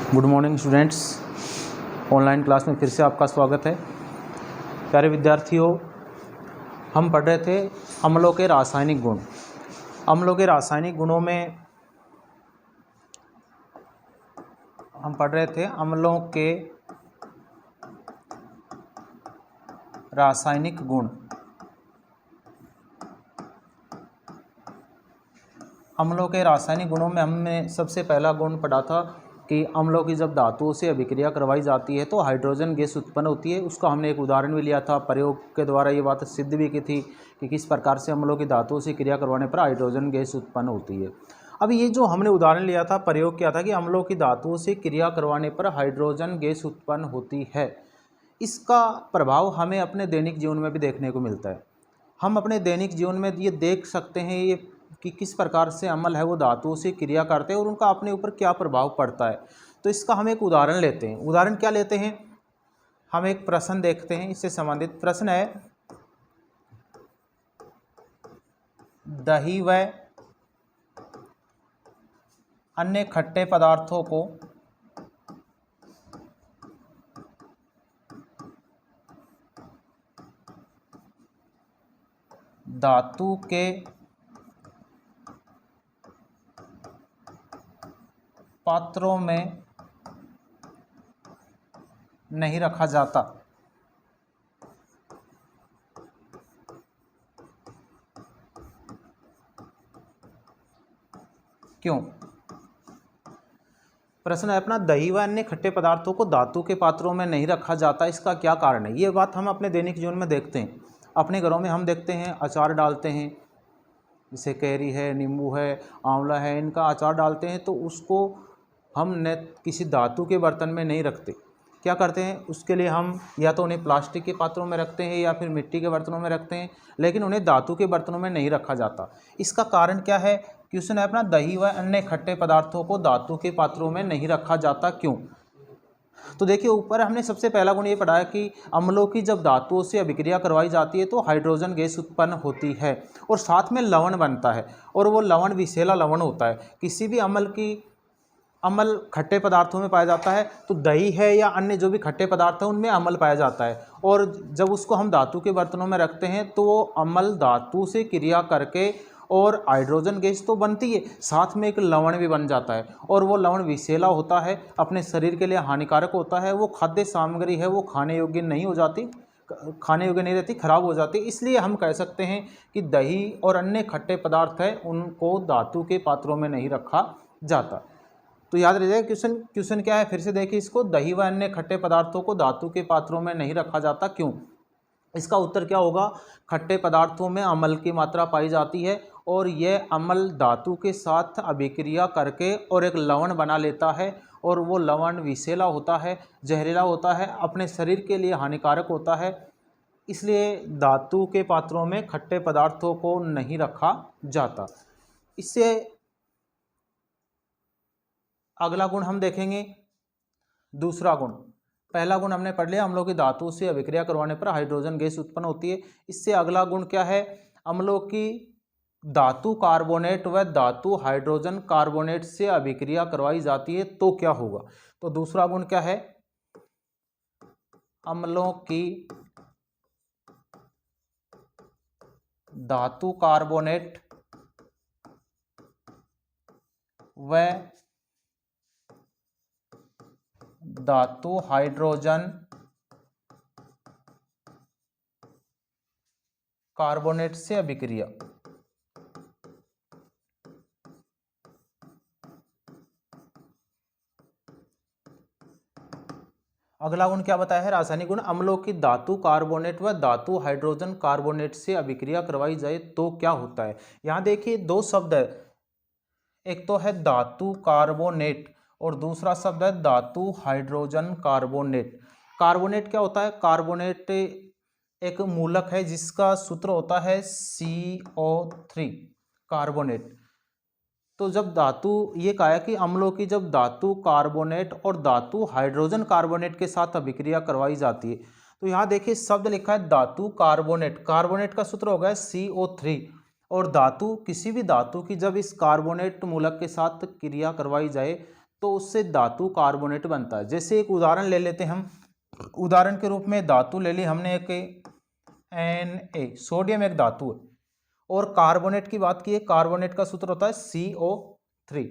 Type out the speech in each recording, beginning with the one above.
Good morning students. Online class में फिर से आपका स्वागत है। प्यारे विद्यार्थियों, हम पढ़ रहे थे अम्लों के रासायनिक गुण। अम्लों के रासायनिक गुणों में हम पढ़ रहे थे अम्लों के रासायनिक गुण। अम्लों के रासायनिक गुणों में हमने सबसे पहला गुण पढ़ा था कि अम्लों की जब धातुओं से अभिक्रिया करवाई जाती है तो हाइड्रोजन गैस उत्पन्न होती है। उसका हमने एक उदाहरण भी लिया था, प्रयोग के द्वारा ये बात सिद्ध भी की थी कि किस प्रकार से अम्लों की धातुओं से क्रिया करवाने पर हाइड्रोजन गैस उत्पन्न होती है। अब ये जो हमने उदाहरण लिया था, प्रयोग किया था कि अम्लों की धातुओं से क्रिया करवाने पर हाइड्रोजन गैस उत्पन्न होती है, इसका प्रभाव हमें अपने दैनिक जीवन में भी देखने को मिलता है। हम अपने दैनिक जीवन में ये देख सकते हैं ये कि किस प्रकार से अम्ल है वो धातुओं से क्रिया करते हैं और उनका अपने ऊपर क्या प्रभाव पड़ता है। तो इसका हम एक उदाहरण लेते हैं। उदाहरण क्या लेते हैं, हम एक प्रश्न देखते हैं। इससे संबंधित प्रश्न है, दही व अन्य खट्टे पदार्थों को धातु के पात्रों में नहीं रखा जाता, क्यों? प्रश्न है अपना, दही व अन्य खट्टे पदार्थों को धातु के पात्रों में नहीं रखा जाता, इसका क्या कारण है? ये बात हम अपने दैनिक जीवन में देखते हैं। अपने घरों में हम देखते हैं अचार डालते हैं, जैसे कैरी है, नींबू है, आंवला है, इनका अचार डालते हैं तो उसको हम न किसी धातु के बर्तन में नहीं रखते। क्या करते हैं, उसके लिए हम या तो उन्हें प्लास्टिक के पात्रों में रखते हैं या फिर मिट्टी के बर्तनों में रखते हैं, लेकिन उन्हें धातु के बर्तनों में नहीं रखा जाता। इसका कारण क्या है? क्वेश्चन है अपना, दही व अन्य खट्टे पदार्थों को धातु के पात्रों में नहीं रखा जाता, क्यों? तो देखिए, ऊपर हमने सबसे पहला गुण ये पढ़ा है कि अम्लों की जब धातुओं से अभिक्रिया करवाई जाती है तो हाइड्रोजन गैस उत्पन्न होती है और साथ में लवण बनता है, और वो लवण विषैला लवण होता है। किसी भी अम्ल खट्टे पदार्थों में पाया जाता है, तो दही है या अन्य जो भी खट्टे पदार्थ हैं उनमें अम्ल पाया जाता है, और जब उसको हम धातु के बर्तनों में रखते हैं तो वो अम्ल धातु से क्रिया करके और हाइड्रोजन गैस तो बनती है, साथ में एक लवण भी बन जाता है, और वो लवण विषैला होता है, अपने शरीर के लिए हानिकारक होता है। वो खाद्य सामग्री है, वो खाने योग्य नहीं हो जाती, खाने योग्य नहीं रहती, खराब हो जाती। इसलिए हम कह सकते हैं कि दही और अन्य खट्टे पदार्थ है उनको धातु के पात्रों में नहीं रखा जाता। तो याद रह जाए क्वेश्चन क्या है, फिर से देखिए इसको, दही व अन्य खट्टे पदार्थों को धातु के पात्रों में नहीं रखा जाता, क्यों? इसका उत्तर क्या होगा, खट्टे पदार्थों में अम्ल की मात्रा पाई जाती है और यह अम्ल धातु के साथ अभिक्रिया करके और एक लवण बना लेता है, और वो लवण विषैला होता है, जहरीला होता है, अपने शरीर के लिए हानिकारक होता है। इसलिए धातु के पात्रों में खट्टे पदार्थों को नहीं रखा जाता। इससे अगला गुण हम देखेंगे, दूसरा गुण। पहला गुण हमने पढ़ लिया, अम्लों की धातु से अभिक्रिया करवाने पर हाइड्रोजन गैस उत्पन्न होती है। इससे अगला गुण क्या है, अम्लों की धातु कार्बोनेट व धातु हाइड्रोजन कार्बोनेट से अभिक्रिया करवाई जाती है तो क्या होगा? तो दूसरा गुण क्या है, अम्लों की धातु कार्बोनेट व धातु हाइड्रोजन कार्बोनेट से अभिक्रिया। अगला गुण क्या बताया है, रासायनिक गुण, अम्लों की धातु कार्बोनेट व धातु हाइड्रोजन कार्बोनेट से अभिक्रिया करवाई जाए तो क्या होता है? यहां देखिए दो शब्द है, एक तो है धातु कार्बोनेट और दूसरा शब्द है धातु हाइड्रोजन कार्बोनेट। कार्बोनेट क्या होता है? कार्बोनेट एक मूलक है जिसका सूत्र होता है CO3, कार्बोनेट। तो जब धातु, ये कहा है कि अम्लों की जब धातु कार्बोनेट और धातु हाइड्रोजन कार्बोनेट के साथ अभिक्रिया करवाई जाती है, तो यहाँ देखिए शब्द लिखा है धातु कार्बोनेट, कार्बोनेट का सूत्र होगा CO3, और धातु, किसी भी धातु की जब इस कार्बोनेट मूलक के साथ क्रिया करवाई जाए तो उससे धातु कार्बोनेट बनता है। जैसे एक उदाहरण ले लेते हैं हम, उदाहरण के रूप में धातु ले ली हमने एक Na, सोडियम एक धातु है, और कार्बोनेट की बात की है, कार्बोनेट का सूत्र होता है CO3।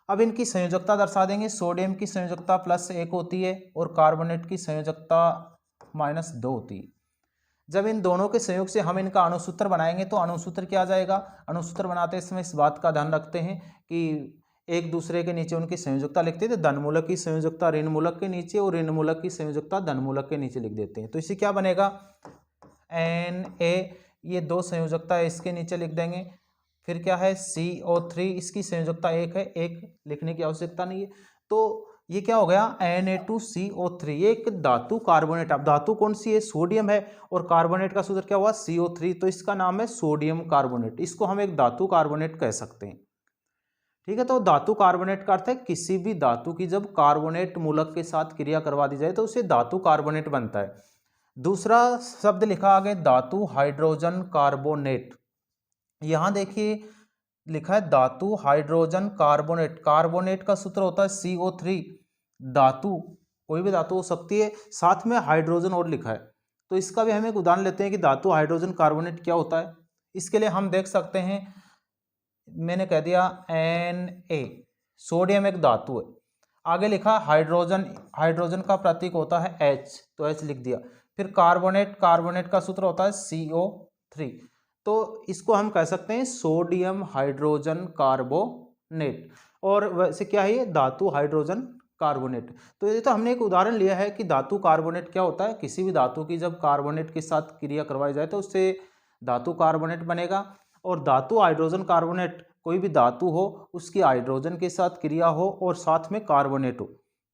अब इनकी संयोजकता दर्शा देंगे, सोडियम की संयोजकता +1 होती है और कार्बोनेट की संयोजकता -2 होती है। जब इन दोनों के संयोग से हम इनका अणुसूत्र बनाएंगे तो अणुसूत्र क्या आ जाएगा, अणुसूत्र बनाते समय इस बात का ध्यान रखते हैं कि एक दूसरे के नीचे उनकी संयोजकता लिखते हैं, तो धनमूलक की संयोजकता ऋण मूलक के नीचे और ऋण मूलक की संयोजकता धनमूलक के नीचे लिख देते हैं। तो इसे क्या बनेगा, Na, ये 2 संयोजकता है, इसके नीचे लिख देंगे। फिर क्या है, CO3, इसकी संयोजकता 1 है, 1 लिखने की आवश्यकता नहीं है। तो ये क्या हो गया, Na2CO3, ये एक धातु कार्बोनेट। अब धातु कौन सी है, सोडियम है, और कार्बोनेट का सूत्र क्या हुआ, CO3, तो इसका नाम है सोडियम कार्बोनेट। इसको हम एक धातु कार्बोनेट कह सकते हैं। ठीक है, तो धातु कार्बोनेट का अर्थ है किसी भी धातु की जब कार्बोनेट मूलक के साथ क्रिया करवा दी जाए तो उसे धातु कार्बोनेट बनता है। दूसरा शब्द लिखा आगे, धातु हाइड्रोजन कार्बोनेट। यहां देखिए लिखा है धातु हाइड्रोजन कार्बोनेट, कार्बोनेट का सूत्र होता है CO3। धातु कोई भी धातु हो सकती है, साथ में हाइड्रोजन और लिखा है, तो इसका भी हम एक उदाहरण लेते हैं कि धातु हाइड्रोजन कार्बोनेट क्या होता है। इसके लिए हम देख सकते हैं, मैंने कह दिया Na, सोडियम एक धातु है, आगे लिखा हाइड्रोजन, हाइड्रोजन का प्रतीक होता है H, तो H लिख दिया। फिर कार्बोनेट, कार्बोनेट का सूत्र होता है CO3, तो इसको हम कह सकते हैं सोडियम हाइड्रोजन कार्बोनेट। और वैसे क्या है ये, धातु हाइड्रोजन कार्बोनेट। तो ये तो हमने एक उदाहरण लिया है कि धातु कार्बोनेट क्या होता है, किसी भी धातु की जब कार्बोनेट के साथ क्रिया करवाई जाए तो उससे धातु कार्बोनेट बनेगा। और धातु हाइड्रोजन कार्बोनेट, कोई भी धातु हो उसकी हाइड्रोजन के साथ क्रिया हो और साथ में कार्बोनेट हो,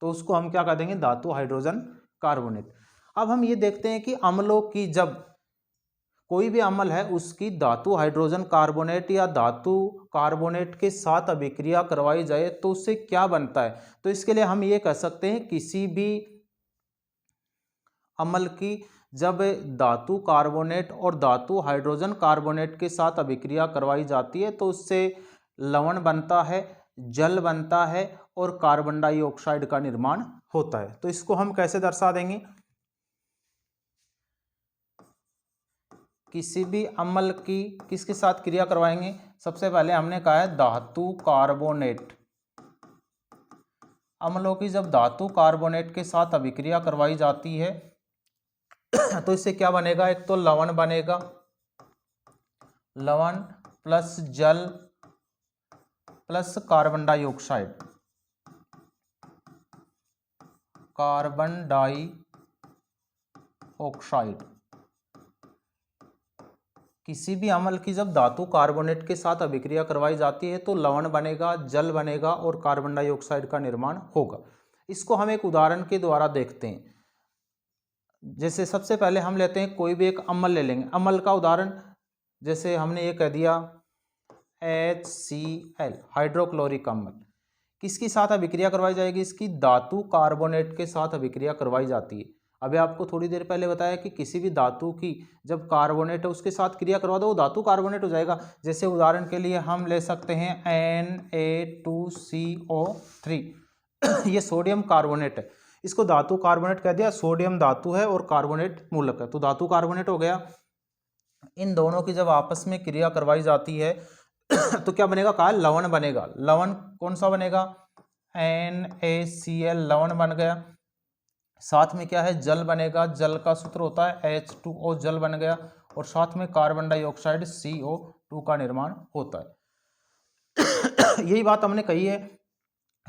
तो उसको हम क्या कह देंगे, धातु हाइड्रोजन कार्बोनेट। अब हम ये देखते हैं कि अम्लों की जब कोई भी अम्ल है उसकी धातु हाइड्रोजन कार्बोनेट या धातु कार्बोनेट के साथ अभिक्रिया करवाई जाए तो उससे क्या बनता है। तो इसके लिए हम ये कह सकते हैं किसी भी अम्ल की जब धातु कार्बोनेट और धातु हाइड्रोजन कार्बोनेट के साथ अभिक्रिया करवाई जाती है तो उससे लवण बनता है, जल बनता है और कार्बन डाइऑक्साइड का निर्माण होता है। तो इसको हम कैसे दर्शा देंगे, किसी भी अम्ल की किसके साथ क्रिया करवाएंगे, सबसे पहले हमने कहा है धातु कार्बोनेट। अम्लों की जब धातु कार्बोनेट के साथ अभिक्रिया करवाई जाती है तो इससे क्या बनेगा, एक तो लवण बनेगा, लवण प्लस जल plus carbon dioxide, carbon dioxide. किसी भी अम्ल की जब धातु कार्बोनेट के साथ अभिक्रिया करवाई जाती है तो लवण बनेगा, जल बनेगा और कार्बन डाइऑक्साइड का निर्माण होगा। इसको हम एक उदाहरण के द्वारा देखते हैं। जैसे सबसे पहले हम लेते हैं कोई भी एक अम्ल ले लेंगे, अम्ल का उदाहरण जैसे हमने ये कह दिया HCl, हाइड्रोक्लोरिक अम्ल। किसके साथ अभिक्रिया करवाई जाएगी, इसकी धातु कार्बोनेट के साथ अभिक्रिया करवाई जाती है। अभी आपको थोड़ी देर पहले बताया कि किसी भी धातु की जब कार्बोनेट है उसके साथ क्रिया करवा दो वो धातु कार्बोनेट हो जाएगा। जैसे उदाहरण के लिए हम ले सकते हैं Na2CO3 ये सोडियम कार्बोनेट है, इसको धातु कार्बोनेट कह दिया, सोडियम धातु है और कार्बोनेट मूलक है, तो धातु कार्बोनेट हो गया। इन दोनों की जब आपस में क्रिया करवाई जाती है तो क्या बनेगा, कहा लवण बनेगा। लवण कौन सा बनेगा, NaCl, लवण बन गया। साथ में क्या है, जल बनेगा, जल का सूत्र होता है H2O, जल बन गया। और साथ में कार्बन डाइऑक्साइड CO2 का निर्माण होता है। यही बात हमने कही है,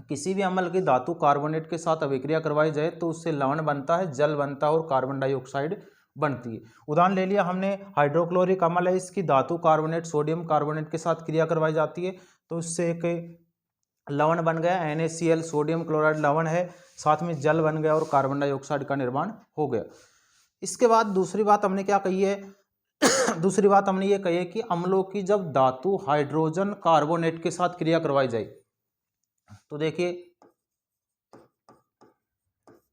किसी भी अम्ल की धातु कार्बोनेट के साथ अभिक्रिया करवाई जाए तो उससे लवण बनता है, जल बनता है और कार्बन डाइऑक्साइड बनती है। उदाहरण ले लिया हमने, हाइड्रोक्लोरिक अम्ल है, इसकी धातु कार्बोनेट सोडियम कार्बोनेट के साथ क्रिया करवाई जाती है तो उससे एक लवण बन गया NaCl, सोडियम क्लोराइड लवण है, साथ में जल बन गया और कार्बन डाइऑक्साइड का निर्माण हो गया। इसके बाद दूसरी बात हमने क्या कही है दूसरी बात हमने ये कही है कि अम्लों की जब धातु हाइड्रोजन कार्बोनेट के साथ क्रिया करवाई जाए तो देखिए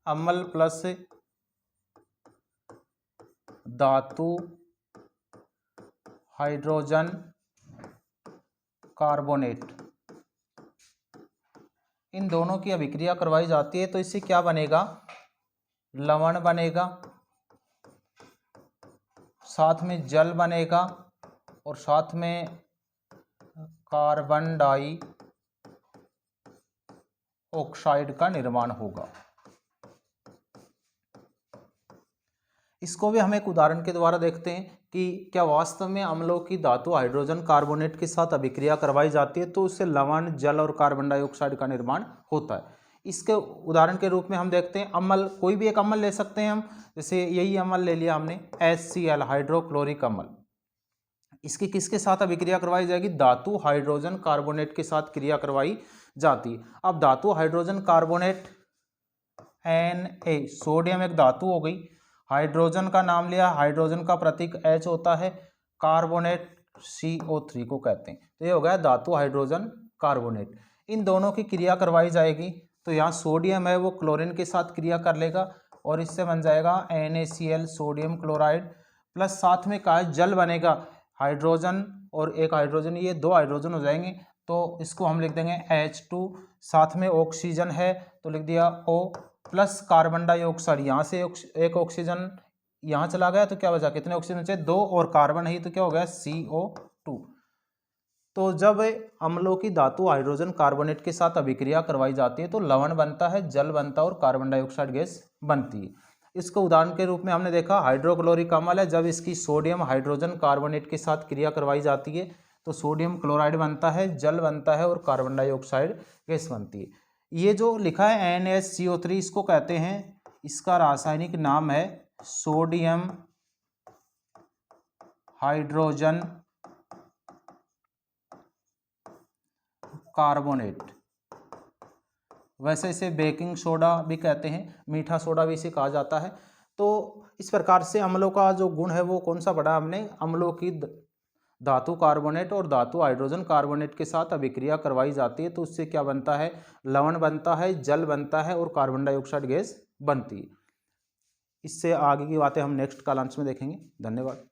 अम्ल प्लस धातु हाइड्रोजन कार्बोनेट, इन दोनों की अभिक्रिया करवाई जाती है तो इससे क्या बनेगा, लवण बनेगा, साथ में जल बनेगा और साथ में कार्बन डाई ऑक्साइड का निर्माण होगा। इसको भी हम एक उदाहरण के द्वारा देखते हैं कि क्या वास्तव में अम्लों की धातु हाइड्रोजन कार्बोनेट के साथ अभिक्रिया करवाई जाती है तो उससे लवण, जल और कार्बन डाइऑक्साइड का निर्माण होता है। इसके उदाहरण के रूप में हम देखते हैं अम्ल, कोई भी एक अम्ल ले सकते हैं हम, जैसे यही अम्ल ले लिया हमने HCl हाइड्रोक्लोरिक अम्ल। इसकी किसके साथ अभिक्रिया करवाई जाएगी, धातु हाइड्रोजन कार्बोनेट के साथ क्रिया करवाई जाती है। अब धातु हाइड्रोजन कार्बोनेट Na, सोडियम एक धातु हो गई, हाइड्रोजन का नाम लिया, हाइड्रोजन का प्रतीक H होता है, कार्बोनेट CO3 को कहते हैं। तो ये हो गया धातु हाइड्रोजन कार्बोनेट। इन दोनों की क्रिया करवाई जाएगी तो यहाँ सोडियम है वो क्लोरीन के साथ क्रिया कर लेगा और इससे बन जाएगा NaCl सोडियम क्लोराइड, प्लस साथ में का जल बनेगा, हाइड्रोजन और एक हाइड्रोजन, ये दो हाइड्रोजन हो जाएंगे तो इसको हम लिख देंगे H2, साथ में ऑक्सीजन है तो लिख दिया O, प्लस कार्बन डाइऑक्साइड, यहाँ से एक ऑक्सीजन यहाँ चला गया तो क्या बचा, कितने ऑक्सीजन बचे, 2, और कार्बन है तो क्या हो गया CO2। तो जब अम्लों की धातु हाइड्रोजन कार्बोनेट के साथ अभिक्रिया करवाई जाती है तो लवण बनता है, जल बनता है और कार्बन डाइऑक्साइड गैस बनती है। इसको उदाहरण के रूप में हमने देखा हाइड्रोक्लोरिक अम्ल है, जब इसकी सोडियम हाइड्रोजन कार्बोनेट के साथ क्रिया करवाई जाती है तो सोडियम क्लोराइड बनता है, जल बनता है और कार्बन डाइऑक्साइड गैस बनती है। ये जो लिखा है NaCO3 इसको कहते हैं, इसका रासायनिक नाम है सोडियम हाइड्रोजन कार्बोनेट। वैसे इसे बेकिंग सोडा भी कहते हैं, मीठा सोडा भी इसे कहा जाता है। तो इस प्रकार से अम्लों का जो गुण है वो कौन सा पढ़ा हमने, अम्लों की धातु कार्बोनेट और धातु हाइड्रोजन कार्बोनेट के साथ अभिक्रिया करवाई जाती है तो उससे क्या बनता है, लवण बनता है, जल बनता है और कार्बन डाइऑक्साइड गैस बनती है। इससे आगे की बातें हम नेक्स्ट कालांश में देखेंगे। धन्यवाद।